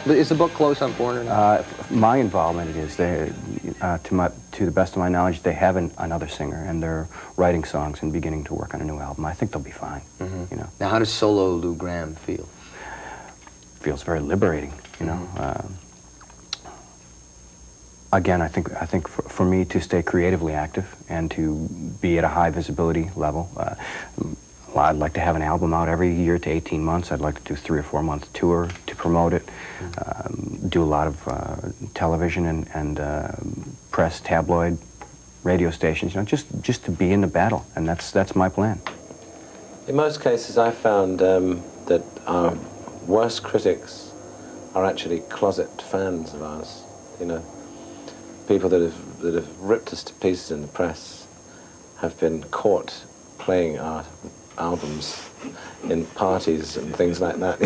But is the book close on Foreigner now? My involvement it is. To the best of my knowledge, they have another singer, and they're writing songs and beginning to work on a new album. I think they'll be fine. You know. Now, how does solo Lou Gramm feel? Feels very liberating. You know. Again, I think for me to stay creatively active and to be at a high visibility level. I'd like to have an album out every year to 18 months. I'd like to do 3 or 4 month tour to promote it. Do a lot of television and press, tabloid, radio stations. You know, just to be in the battle, and that's my plan. In most cases, I found that our worst critics are actually closet fans of ours. You know, people that have ripped us to pieces in the press have been caught playing our albums in parties and things like that.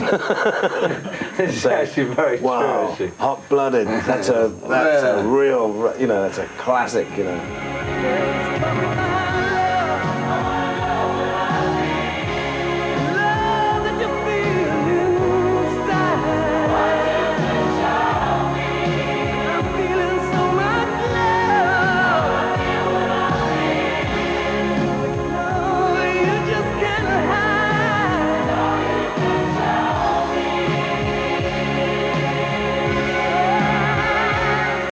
It's actually very wow, true. hot-blooded. That's a real, you know, that's a classic, you know.